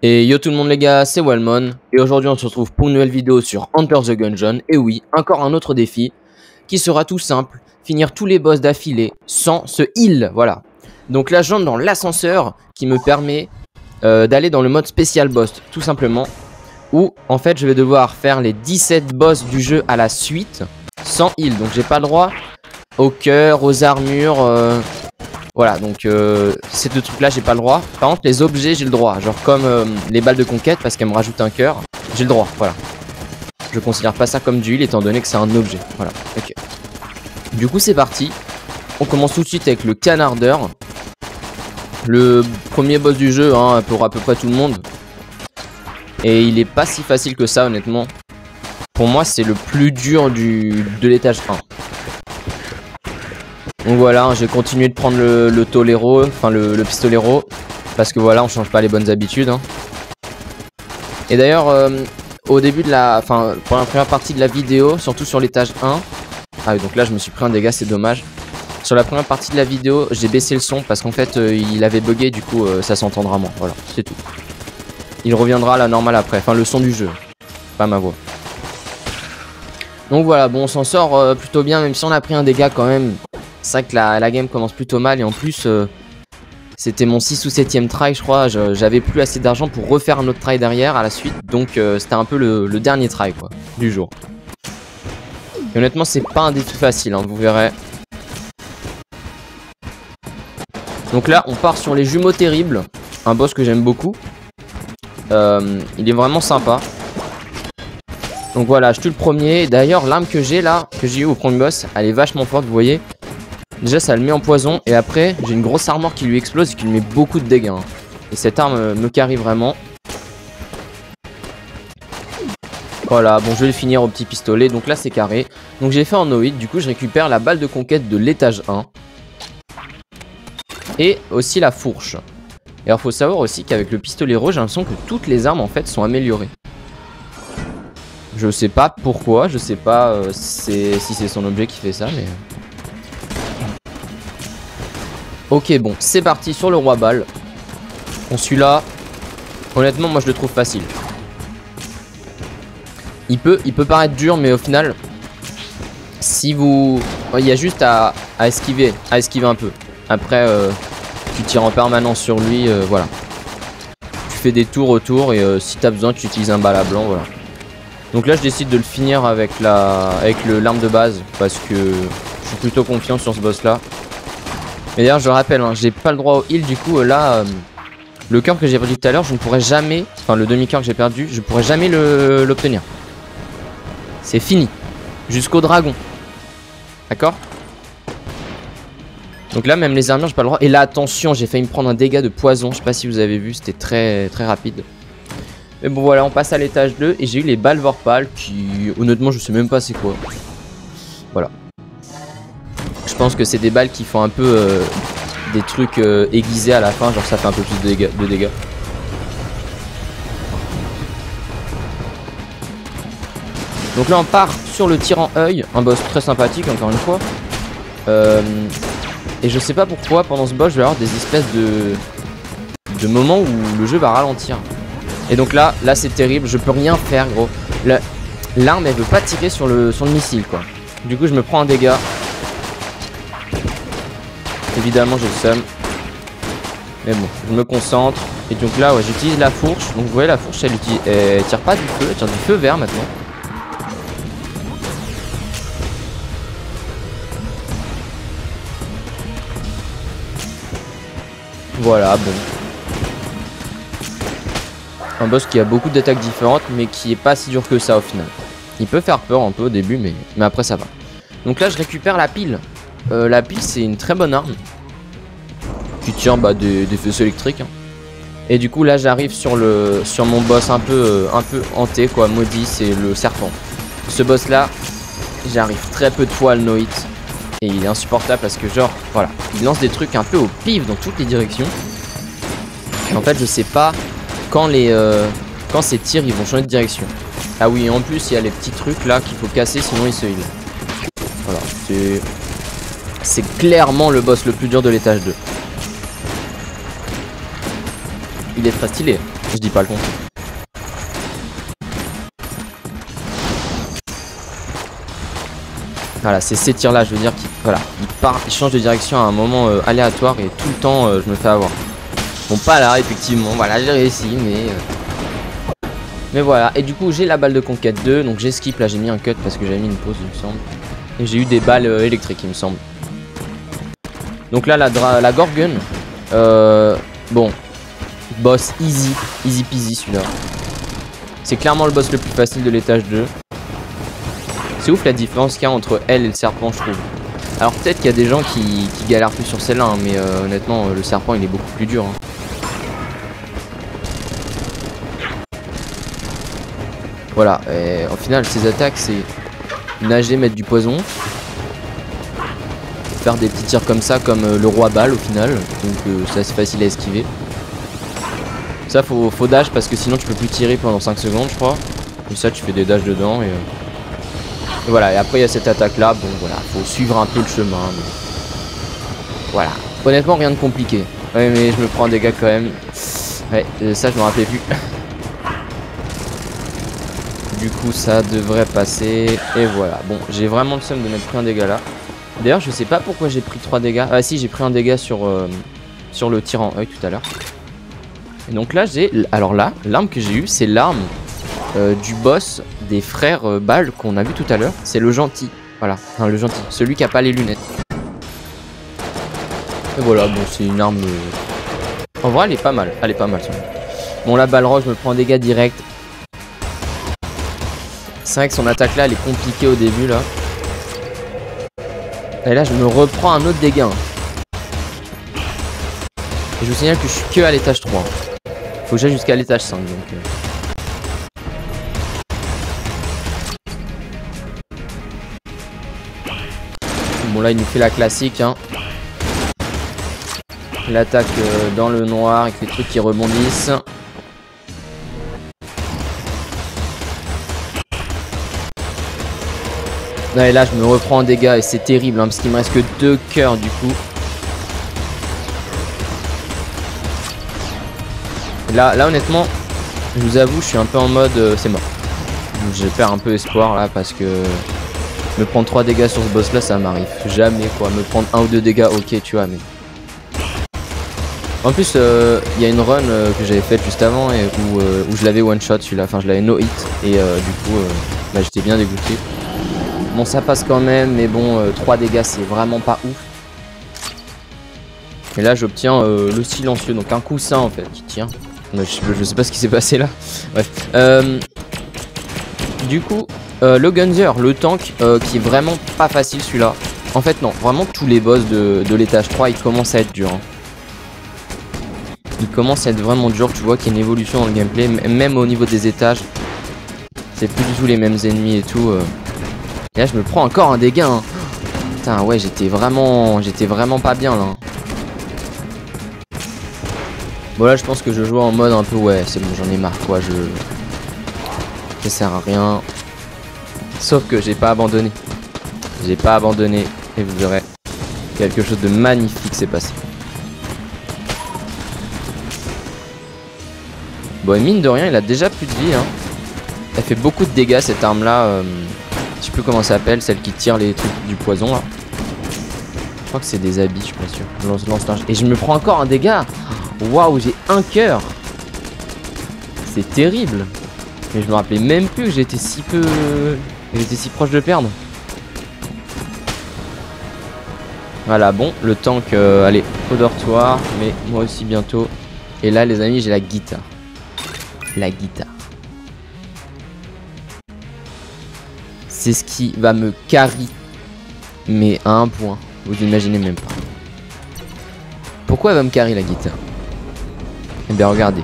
Et yo tout le monde les gars, c'est Walmon, et aujourd'hui on se retrouve pour une nouvelle vidéo sur Enter the Gungeon, et oui, encore un autre défi, qui sera tout simple, finir tous les boss d'affilée sans se heal, voilà. Donc là j'entre dans l'ascenseur qui me permet d'aller dans le mode spécial boss, tout simplement, où en fait je vais devoir faire les 17 boss du jeu à la suite, sans heal, donc j'ai pas le droit au cœur, aux armures... Voilà, donc ces deux trucs là j'ai pas le droit. Par contre les objets j'ai le droit, genre comme les balles de conquête parce qu'elles me rajoutent un cœur, j'ai le droit, voilà. Je considère pas ça comme du heal étant donné que c'est un objet, voilà, ok. Du coup c'est parti, on commence tout de suite avec le canardeur. Le premier boss du jeu, hein, pour à peu près tout le monde. Et il est pas si facile que ça honnêtement. Pour moi c'est le plus dur de l'étage 1. Donc voilà, j'ai continué de prendre le tolero, enfin le pistolero, parce que voilà, on change pas les bonnes habitudes. Hein. Et d'ailleurs, au début de la, enfin pour la première partie de la vidéo, surtout sur l'étage 1, ah oui, donc là je me suis pris un dégât, c'est dommage. Sur la première partie de la vidéo, j'ai baissé le son parce qu'en fait il avait bugué, du coup ça s'entendra moins. Voilà, c'est tout. Il reviendra à la normale après, enfin le son du jeu, pas ma voix. Donc voilà, bon on s'en sort plutôt bien, même si on a pris un dégât quand même. C'est vrai que la game commence plutôt mal et en plus c'était mon 6 ou 7ème try je crois, j'avais plus assez d'argent pour refaire un autre try derrière à la suite, donc c'était un peu le dernier try quoi, du jour. Et honnêtement c'est pas un défi facile, hein, vous verrez. Donc là on part sur les jumeaux terribles, un boss que j'aime beaucoup. Il est vraiment sympa. Donc voilà, je tue le premier, d'ailleurs l'arme que j'ai là, que j'ai eu au premier boss, elle est vachement forte, vous voyez. Déjà ça le met en poison et après j'ai une grosse armure qui lui explose et qui lui met beaucoup de dégâts. Hein. Et cette arme me carry vraiment. Voilà, bon je vais le finir au petit pistolet, donc là c'est carré. Donc j'ai fait en no-hit, du coup je récupère la balle de conquête de l'étage 1. Et aussi la fourche. Et alors faut savoir aussi qu'avec le pistolet rouge, j'ai l'impression que toutes les armes en fait sont améliorées. Je sais pas pourquoi, je sais pas si c'est son objet qui fait ça, mais... Ok bon, c'est parti sur le roi balle. Bon celui-là, honnêtement moi je le trouve facile. Il peut paraître dur mais au final, si vous... Il y a juste à esquiver un peu. Après tu tires en permanence sur lui, voilà. Tu fais des tours autour et si t'as besoin tu utilises un bala blanc, voilà. Donc là je décide de le finir avec l'arme de base parce que je suis plutôt confiant sur ce boss là. Et d'ailleurs je rappelle, hein, j'ai pas le droit au heal, du coup là le cœur que j'ai perdu tout à l'heure je ne pourrais jamais, enfin le demi-cœur que j'ai perdu, je pourrais jamais l'obtenir. C'est fini, jusqu'au dragon. D'accord? Donc là même les armures j'ai pas le droit. Et là attention, j'ai failli me prendre un dégât de poison, je sais pas si vous avez vu, c'était très rapide. Mais bon voilà, on passe à l'étage 2 et j'ai eu les balles Vorpal qui honnêtement je sais même pas c'est quoi. Voilà. Je pense que c'est des balles qui font un peu des trucs aiguisés à la fin, genre ça fait un peu plus de dégâts. Donc là on part sur le tir en œil, un boss très sympathique encore une fois. Et je sais pas pourquoi pendant ce boss je vais avoir des espèces de moments où le jeu va ralentir. Et donc là c'est terrible, je peux rien faire gros. L'arme elle veut pas tirer sur le missile quoi. Du coup je me prends un dégât. Évidemment j'ai le seum. Mais bon, je me concentre. Et donc là ouais, j'utilise la fourche. Donc vous voyez la fourche elle tire pas du feu, elle tire du feu vert maintenant. Voilà bon. Un boss qui a beaucoup d'attaques différentes mais qui est pas si dur que ça au final. Il peut faire peur un peu au début mais après ça va. Donc là je récupère la pile. La pile c'est une très bonne arme qui tire des faisceaux électriques. Hein. Et du coup là j'arrive sur mon boss un peu hanté quoi, maudit, c'est le serpent. Ce boss là j'arrive très peu de fois à le no-hit. Et il est insupportable parce que genre voilà, il lance des trucs un peu au pif dans toutes les directions. Et en fait je sais pas quand ces tirs ils vont changer de direction. Ah oui, en plus il y a les petits trucs là qu'il faut casser sinon il se heal. Voilà, c'est clairement le boss le plus dur de l'étage 2. Il est très stylé. Je dis pas le contraire. Voilà, c'est ces tirs là, je veux dire qu'il voilà, il change de direction à un moment aléatoire et tout le temps je me fais avoir. Bon, pas là, effectivement, voilà, j'ai réussi, mais voilà. Et du coup, j'ai la balle de conquête 2, donc j'ai skip, là j'ai mis un cut parce que j'avais mis une pause, il me semble. Et j'ai eu des balles électriques, il me semble. Donc là, la Gorgon, bon, boss easy peasy celui-là. C'est clairement le boss le plus facile de l'étage 2. C'est ouf la différence qu'il y a entre elle et le serpent, je trouve. Alors peut-être qu'il y a des gens qui galèrent plus sur celle-là, hein, mais honnêtement, le serpent il est beaucoup plus dur. Hein. Voilà, et au final, ces attaques, c'est nager, mettre du poison. Faire des petits tirs comme ça, comme le roi balle au final. Donc c'est assez facile à esquiver. Ça, faut dash parce que sinon tu peux plus tirer pendant 5 secondes, je crois. Et ça, tu fais des dashs dedans et voilà, et après il y a cette attaque là, bon voilà, faut suivre un peu le chemin. Mais... voilà, honnêtement rien de compliqué. Ouais, mais je me prends un dégât quand même. Ouais, ça je me rappelais plus. Du coup ça devrait passer. Et voilà, bon, j'ai vraiment le seum de m'être pris un dégât là. D'ailleurs je sais pas pourquoi j'ai pris 3 dégâts. Ah si, j'ai pris un dégât sur le tir en œil tout à l'heure. Et donc là j'ai, alors là, l'arme que j'ai eue, c'est l'arme du boss des frères Ball qu'on a vu tout à l'heure. C'est le gentil, voilà, enfin le gentil, celui qui a pas les lunettes. Et voilà, bon c'est une arme en vrai elle est pas mal, bon la Balrog, je me prends des dégâts direct. C'est vrai que son attaque là elle est compliquée au début là. Et là je me reprends un autre dégât. Et je vous signale que je suis que à l'étage 3. Faut que j'aille jusqu'à l'étage 5 donc bon là il nous fait la classique hein. L'attaque dans le noir avec les trucs qui rebondissent. Et là je me reprends en dégâts et c'est terrible hein, parce qu'il me reste que 2 cœurs du coup. Là honnêtement, je vous avoue, je suis un peu en mode c'est mort. Je perds un peu espoir là parce que me prendre 3 dégâts sur ce boss là ça m'arrive jamais quoi. Me prendre 1 ou 2 dégâts ok tu vois mais... En plus il y a une run que j'avais faite juste avant et où je l'avais one shot celui-là, enfin je l'avais no hit et du coup bah, j'étais bien dégoûté. Bon ça passe quand même mais bon 3 dégâts c'est vraiment pas ouf. Et là j'obtiens le silencieux, donc un coussin en fait qui tient. Je sais pas ce qui s'est passé là. Bref. Du coup, le Gunzer, le tank, qui est vraiment pas facile celui-là. En fait non, vraiment tous les boss de l'étage 3 ils commencent à être durs. Hein. Ils commencent à être vraiment durs, tu vois qu'il y a une évolution dans le gameplay, même au niveau des étages. C'est plus du tout les mêmes ennemis et tout. Et là je me prends encore un dégât. Hein. Putain ouais j'étais vraiment pas bien là. Bon là je pense que je joue en mode un peu ouais c'est bon j'en ai marre quoi, ça sert à rien. Sauf que j'ai pas abandonné. J'ai pas abandonné et vous verrez quelque chose de magnifique s'est passé. Bon et mine de rien il a déjà plus de vie hein. Elle fait beaucoup de dégâts cette arme là. Je sais plus comment ça s'appelle, celle qui tire les trucs du poison là. Je crois que c'est des habits, je suis pas sûr. Lance-linge. Et je me prends encore un dégât. Waouh, j'ai un cœur. C'est terrible. Mais je me rappelais même plus que j'étais si proche de perdre. Voilà, bon, le tank, allez, au dortoir, mais moi aussi bientôt. Et là, les amis, j'ai la guitare. La guitare. C'est ce qui va me carry, mais à un point. Vous imaginez même pas. Pourquoi elle va me carry la guitare? Eh bien regardez.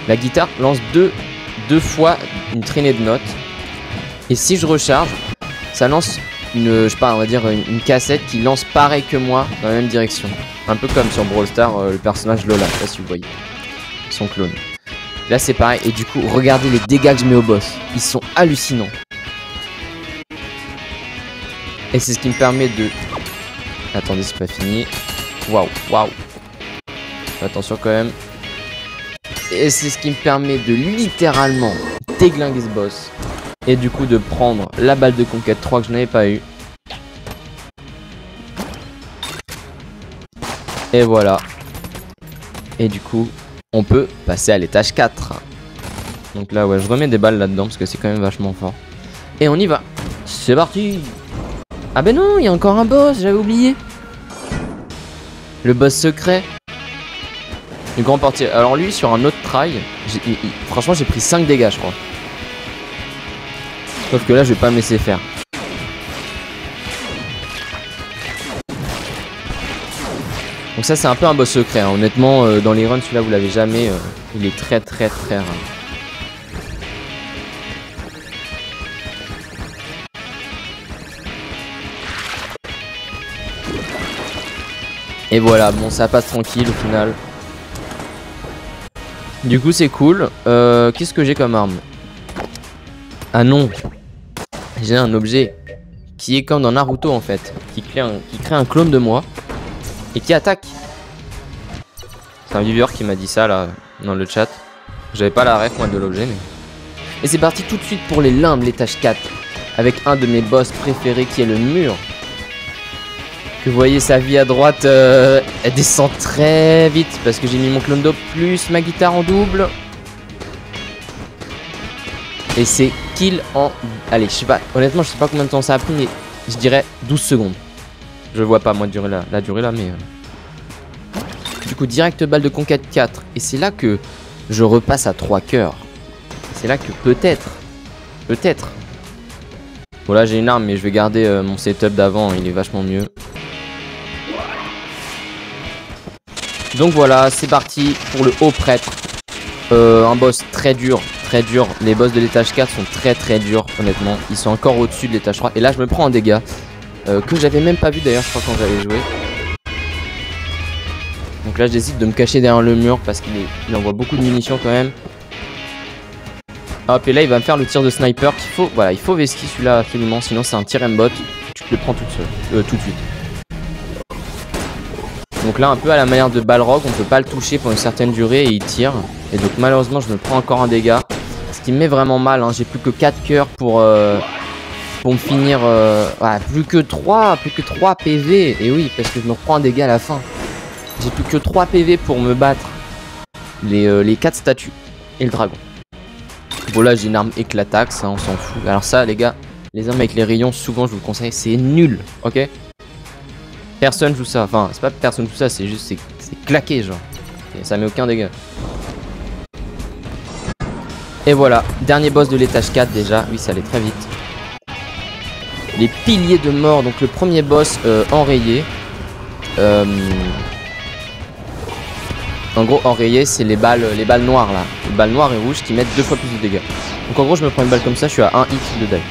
La guitare lance deux fois une traînée de notes. Et si je recharge, ça lance je sais pas, on va dire une cassette qui lance pareil que moi dans la même direction. Un peu comme sur Brawl Stars, le personnage Lola, je sais pas si vous voyez. Son clone. Là c'est pareil. Et du coup, regardez les dégâts que je mets au boss. Ils sont hallucinants. Et c'est ce qui me permet de... Attendez, c'est pas fini. Waouh, waouh. Attention quand même. Et c'est ce qui me permet de littéralement déglinguer ce boss. Et du coup de prendre la balle de conquête 3 que je n'avais pas eu. Et voilà. Et du coup, on peut passer à l'étage 4. Donc là, ouais, je remets des balles là-dedans parce que c'est quand même vachement fort. Et on y va. C'est parti. Ah ben non, il y a encore un boss, j'avais oublié. Le boss secret. Du grand portier. Alors lui, sur un autre try, franchement, j'ai pris 5 dégâts, je crois. Sauf que là, je vais pas me laisser faire. Donc ça, c'est un peu un boss secret. Hein. Honnêtement, dans les runs, celui-là, vous l'avez jamais. Il est très rare. Et voilà, bon, ça passe tranquille au final. Du coup, c'est cool. Qu'est-ce que j'ai comme arme? Ah non. J'ai un objet qui est comme dans Naruto en fait. Qui crée un clone de moi. Et qui attaque. C'est un viewer qui m'a dit ça là, dans le chat. J'avais pas la ref moi de l'objet mais... Et c'est parti tout de suite pour les limbes, l'étage 4. Avec un de mes boss préférés qui est le mur. Que vous voyez sa vie à droite, elle descend très vite. Parce que j'ai mis mon clone d'eau plus ma guitare en double. Et c'est kill en... Allez, je sais pas, honnêtement je sais pas combien de temps ça a pris mais je dirais 12 secondes. Je vois pas moi la durée là mais... Du coup direct balle de conquête 4. Et c'est là que je repasse à 3 cœurs. C'est là que peut-être... Bon là j'ai une arme mais je vais garder mon setup d'avant, il est vachement mieux. Donc voilà, c'est parti pour le haut prêtre. Un boss très dur. Les boss de l'étage 4 sont très durs honnêtement. Ils sont encore au-dessus de l'étage 3. Et là je me prends un dégât. Que j'avais même pas vu d'ailleurs je crois quand j'avais joué. Donc là je décide de me cacher derrière le mur parce qu'il envoie beaucoup de munitions quand même. Hop et là il va me faire le tir de sniper qu'il faut. Voilà il faut vesquiller celui-là absolument sinon c'est un tir aimbot. Tu te le prends tout de suite. Donc là un peu à la manière de Balrog on peut pas le toucher pour une certaine durée et il tire. Et donc malheureusement je me prends encore un dégât. Ce qui me met vraiment mal hein. J'ai plus que 4 cœurs pour me finir ouais, plus que 3 PV. Et oui parce que je me reprends un dégât à la fin. J'ai plus que 3 PV pour me battre les 4 statues et le dragon. Bon là j'ai une arme éclataxe, hein, on s'en fout. Alors ça les gars, les armes avec les rayons souvent je vous le conseille, c'est nul, ok? Personne joue ça, enfin c'est pas personne joue ça, c'est juste c'est claqué genre. Et ça met aucun dégât. Et voilà, dernier boss de l'étage 4 déjà, oui ça allait très vite. Les piliers de mort, donc le premier boss enrayé. En gros, enrayé, c'est les balles noires là. Les balles noires et rouges qui mettent 2 fois plus de dégâts. Donc en gros, je me prends une balle comme ça, je suis à 1 hit de die.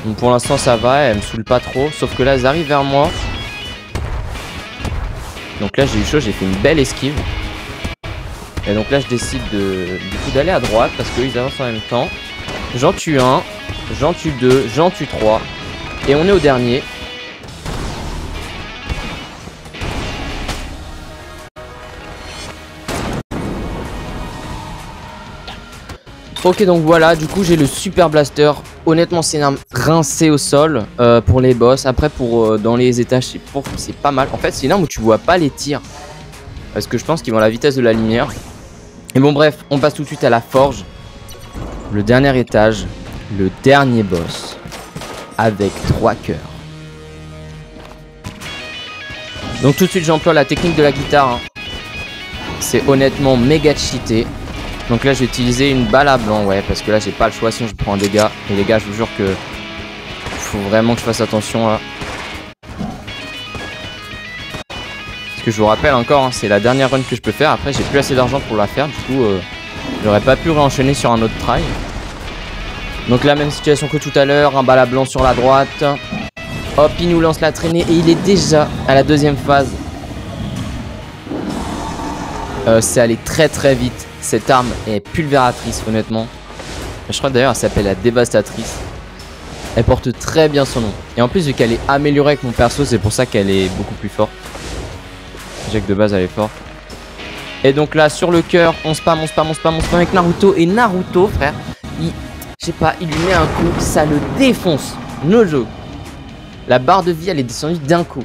Donc pour l'instant, ça va, elle me saoule pas trop. Sauf que là, elles arrivent vers moi. Donc là, j'ai eu chaud, j'ai fait une belle esquive. Et donc là, je décide du coup d'aller à droite parce qu'ils avancent en même temps. J'en tue un, j'en tue deux, j'en tue 3. Et on est au dernier. Ok donc voilà, du coup j'ai le super blaster. Honnêtement c'est une arme rincée au sol pour les boss. Après pour dans les étages c'est pas mal. En fait c'est une arme où tu vois pas les tirs. Parce que je pense qu'ils vont à la vitesse de la lumière. Et bon bref, on passe tout de suite à la forge. Le dernier étage, le dernier boss. Avec 3 cœurs. Donc tout de suite j'emploie la technique de la guitare. Hein. C'est honnêtement méga cheaté. Donc là j'ai utilisé une balle à blanc, ouais, parce que là j'ai pas le choix sinon je prends un dégât. Et les gars je vous jure que faut vraiment que je fasse attention là. Parce que je vous rappelle encore, hein, c'est la dernière run que je peux faire. Après j'ai plus assez d'argent pour la faire, du coup j'aurais pas pu réenchaîner sur un autre try. Donc la même situation que tout à l'heure, un balle à blanc sur la droite. Hop, il nous lance la traînée et il est déjà à la deuxième phase. C'est allé très vite. Cette arme est pulvératrice honnêtement. Je crois d'ailleurs elle s'appelle la dévastatrice. Elle porte très bien son nom. Et en plus vu qu'elle est améliorée avec mon perso, c'est pour ça qu'elle est beaucoup plus forte. Déjà que de base elle est forte. Et donc là, sur le cœur, on spam avec Naruto. Et Naruto, frère, je sais pas, il lui met un coup, ça le défonce. No joke. La barre de vie, elle est descendue d'un coup.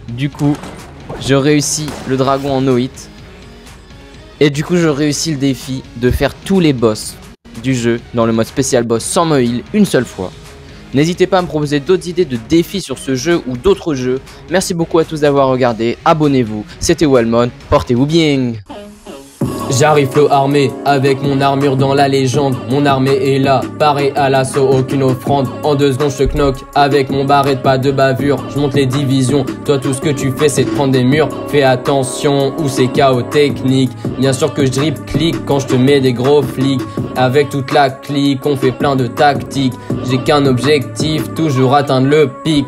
Du coup, je réussis le dragon en no hit. Et du coup, je réussis le défi de faire tous les boss du jeu dans le mode spécial boss sans me heal une seule fois. N'hésitez pas à me proposer d'autres idées de défis sur ce jeu ou d'autres jeux. Merci beaucoup à tous d'avoir regardé. Abonnez-vous. C'était Wellmon. Portez-vous bien. J'arrive flow armé, avec mon armure dans la légende. Mon armée est là, paré à l'assaut, aucune offrande. En 2 secondes je te knock, avec mon barret, pas de bavure. Je monte les divisions, toi tout ce que tu fais c'est de prendre des murs. Fais attention, ou c'est KO technique. Bien sûr que je drip clic quand je te mets des gros flics. Avec toute la clique, on fait plein de tactiques. J'ai qu'un objectif, toujours atteindre le pic.